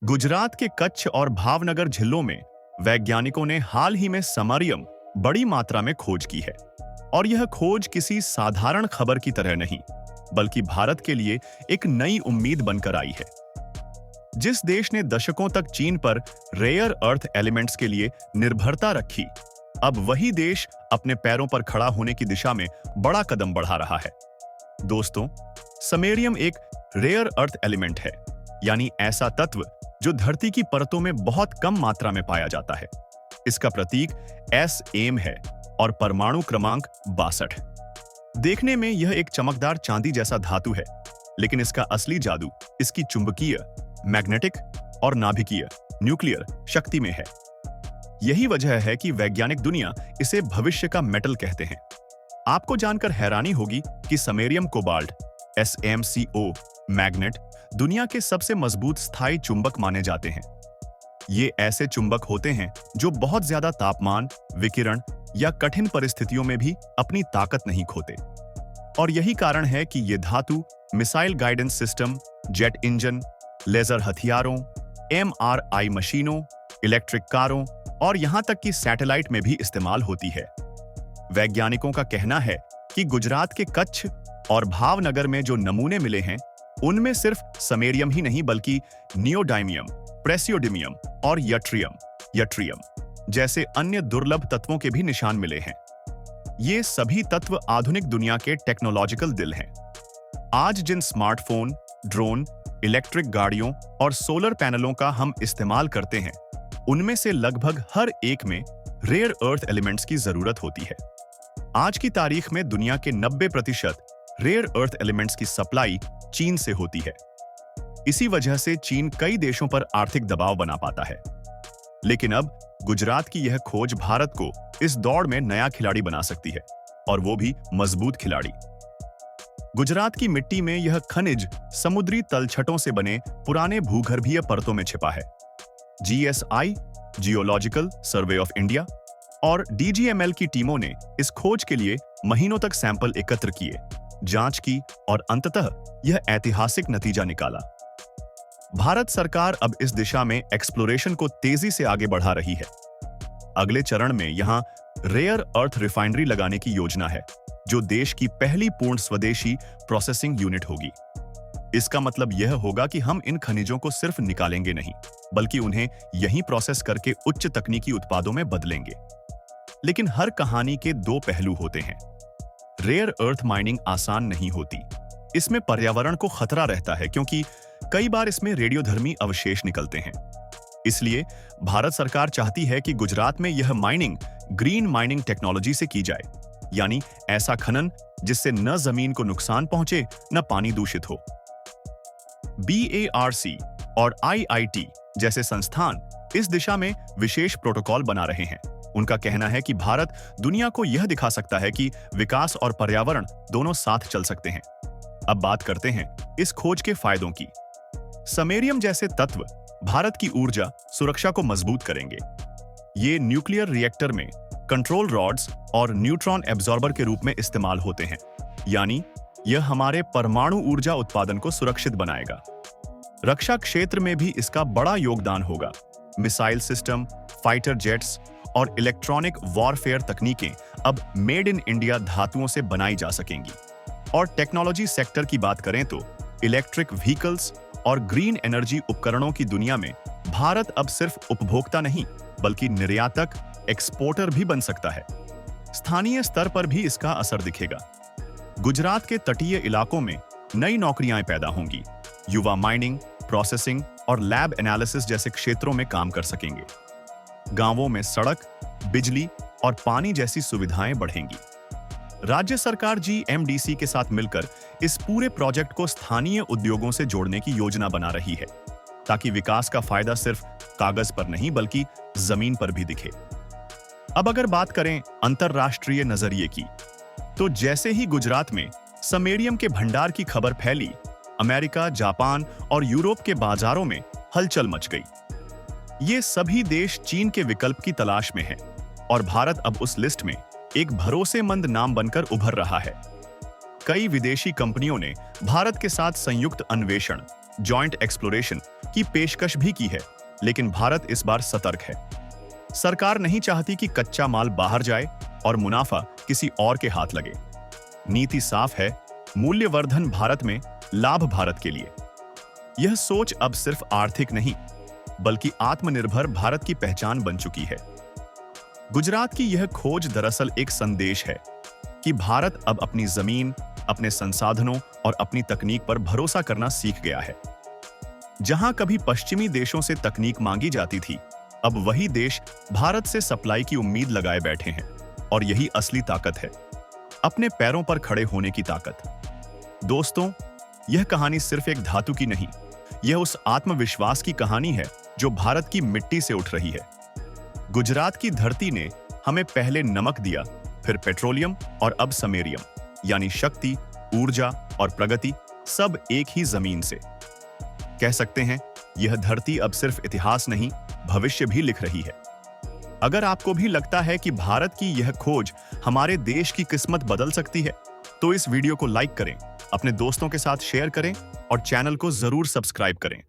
गुजरात के कच्छ और भावनगर जिलों में वैज्ञानिकों ने हाल ही में समरियम बड़ी मात्रा में खोज की है। और यह खोज किसी साधारण खबर की तरह नहीं, बल्कि भारत के लिए एक नई उम्मीद बनकर आई है। जिस देश ने दशकों तक चीन पर रेयर अर्थ एलिमेंट्स के लिए निर्भरता रखी, अब वही देश अपने पैरों पर खड़ा होने की दिशा में बड़ा कदम बढ़ा रहा है। दोस्तों, समरियम एक रेयर अर्थ एलिमेंट है, यानी ऐसा तत्व जो धरती की परतों में बहुत कम मात्रा में पाया जाता है। इसका प्रतीक Sm है और परमाणु क्रमांक 62। देखने में यह एक चमकदार चांदी जैसा धातु है, लेकिन इसका असली जादू इसकी चुंबकीय, मैग्नेटिक और नाभिकीय न्यूक्लियर शक्ति में है। यही वजह है कि वैज्ञानिक दुनिया इसे भविष्य का मेटल कहते हैं। आपको जानकर हैरानी होगी कि समरियम कोबाल्ट SmCO मैग्नेट दुनिया के सबसे मजबूत स्थायी चुंबक माने जाते हैं। ये ऐसे चुंबक होते हैं जो बहुत ज्यादा तापमान, विकिरण या कठिन परिस्थितियों में भी अपनी ताकत नहीं खोते। और यही कारण है कि ये धातु missile guidance system, jet engine, laser हथियारों, MRI मशीनों, इलेक्ट्रिक कारों और यहां तक कि सैटेलाइट में भी इस्तेमाल होती है। वैज्ञानिकों का कहना है कि गुजरात के कच्छ और भावनगर में जो नमूने मिले हैं, उनमें सिर्फ समरियम ही नहीं बल्कि नियोडाइमियम, प्रेसियोडिमियम और यट्रियम जैसे अन्य दुर्लभ तत्वों के भी निशान मिले हैं। ये सभी तत्व आधुनिक दुनिया के टेक्नोलॉजिकल दिल हैं। आज जिन स्मार्टफोन, ड्रोन, इलेक्ट्रिक गाड़ियों और सोलर पैनलों का हम इस्तेमाल करते हैं, उनमें से लगभग हर एक में रेयर अर्थ एलिमेंट्स की जरूरत होती है। आज की तारीख में दुनिया के 90% रेयर अर्थ एलिमेंट्स की सप्लाई चीन से होती है। इसी वजह से चीन कई देशों पर आर्थिक दबाव बना पाता है। लेकिन अब गुजरात की यह खोज भारत को इस दौड़ में नया खिलाड़ी बना सकती है, और वो भी मजबूत खिलाड़ी। गुजरात की मिट्टी में यह खनिज समुद्री तलछटों से बने पुराने भूगर्भीय परतों में छिपा है। GSI, geological survey of India और DGML की टीमों ने इस खोज के लिए महीनों तक सैंपल एकत्र किए, जांच की और अंततः यह ऐतिहासिक नतीजा निकाला। भारत सरकार अब इस दिशा में एक्सप्लोरेशन को तेजी से आगे बढ़ा रही है। अगले चरण में यहां रेयर अर्थ रिफाइनरी लगाने की योजना है, जो देश की पहली पूर्ण स्वदेशी प्रोसेसिंग यूनिट होगी। इसका मतलब यह होगा कि हम इन खनिजों को सिर्फ निकालेंगे नहीं, बल्कि उन्हें यहीं प्रोसेस करके उच्च तकनीकी उत्पादों में बदलेंगे। लेकिन हर कहानी के दो पहलू होते हैं। रेयर अर्थ माइनिंग आसान नहीं होती। इसमें पर्यावरण को खतरा रहता है, क्योंकि कई बार इसमें रेडियोधर्मी अवशेष निकलते हैं। इसलिए भारत सरकार चाहती है कि गुजरात में यह माइनिंग ग्रीन माइनिंग टेक्नोलॉजी से की जाए, यानी ऐसा खनन जिससे न जमीन को नुकसान पहुंचे, न पानी दूषित हो। BARC और IIT जैसे संस्थान इस दिशा में विशेष प्रोटोकॉल बना रहे हैं। उनका कहना है कि भारत दुनिया को यह दिखा सकता है कि विकास और पर्यावरण दोनों साथ चल सकते हैं। अब बात करते हैं इस खोज के फायदों की। समरियम जैसे तत्व भारत की ऊर्जा सुरक्षा को मजबूत करेंगे। ये न्यूक्लियर रिएक्टर में कंट्रोल रॉड्स और न्यूट्रॉन एब्जॉर्बर के रूप में इस्तेमाल होते हैं, यानी यह हमारे परमाणु ऊर्जा उत्पादन को सुरक्षित बनाएगा। रक्षा क्षेत्र में भी इसका बड़ा योगदान होगा। मिसाइल सिस्टम, फाइटर जेट्स और इलेक्ट्रॉनिक वॉरफेयर तकनीकें अब मेड इन इंडिया धातुओं से बनाई जा सकेंगी। और टेक्नोलॉजी सेक्टर की बात करें तो इलेक्ट्रिक व्हीकल्स और ग्रीन एनर्जी उपकरणों की दुनिया में भारत अब सिर्फ उपभोक्ता नहीं, बल्कि निर्यातक, एक्सपोर्टर भी बन सकता है। स्थानीय स्तर पर भी इसका असर दिखेगा। गुजरात के तटीय इलाकों में नई नौकरियां पैदा होंगी। युवा माइनिंग, प्रोसेसिंग और लैब एनालिसिस जैसे क्षेत्रों में काम कर सकेंगे। गांवों में सड़क, बिजली और पानी जैसी सुविधाएं बढ़ेंगी। राज्य सरकार GMDC के साथ मिलकर इस पूरे प्रोजेक्ट को स्थानीय उद्योगों से जोड़ने की योजना बना रही है, ताकि विकास का फायदा सिर्फ कागज पर नहीं बल्कि जमीन पर भी दिखे। अब अगर बात करें अंतरराष्ट्रीय नजरिए की, तो जैसे ही गुजरात में समरियम के भंडार की खबर फैली, अमेरिका, जापान और यूरोप के बाजारों में हलचल मच गई। ये सभी देश चीन के विकल्प की तलाश में हैं, और भारत अब उस लिस्ट में एक भरोसेमंद नाम बनकर उभर रहा है। कई विदेशी कंपनियों ने भारत के साथ संयुक्त अन्वेषण, जॉइंट एक्सप्लोरेशन की पेशकश भी की है, लेकिन भारत इस बार सतर्क है। सरकार नहीं चाहती कि कच्चा माल बाहर जाए और मुनाफा किसी और के हाथ लगे। नीति साफ है, मूल्यवर्धन भारत में, लाभ भारत के लिए। यह सोच अब सिर्फ आर्थिक नहीं, बल्कि आत्मनिर्भर भारत की पहचान बन चुकी है। गुजरात की यह खोज दरअसल एक संदेश है कि भारत अब अपनी जमीन, अपने संसाधनों और अपनी तकनीक पर भरोसा करना सीख गया है। जहां कभी पश्चिमी देशों से तकनीक मांगी जाती थी, अब वही देश भारत से सप्लाई की उम्मीद लगाए बैठे हैं। और यही असली ताकत है, अपने पैरों पर खड़े होने की ताकत। दोस्तों, यह कहानी सिर्फ एक धातु की नहीं, यह उस आत्मविश्वास की कहानी है जो भारत की मिट्टी से उठ रही है। गुजरात की धरती ने हमें पहले नमक दिया, फिर पेट्रोलियम और अब समेरियम, यानी शक्ति, ऊर्जा और प्रगति, सब एक ही जमीन से। कह सकते हैं, यह धरती अब सिर्फ इतिहास नहीं, भविष्य भी लिख रही है। अगर आपको भी लगता है कि भारत की यह खोज हमारे देश की किस्मत बदल सकती है, तो इस वीडियो को लाइक करें, अपने दोस्तों के साथ शेयर करें और चैनल को जरूर सब्सक्राइब करें।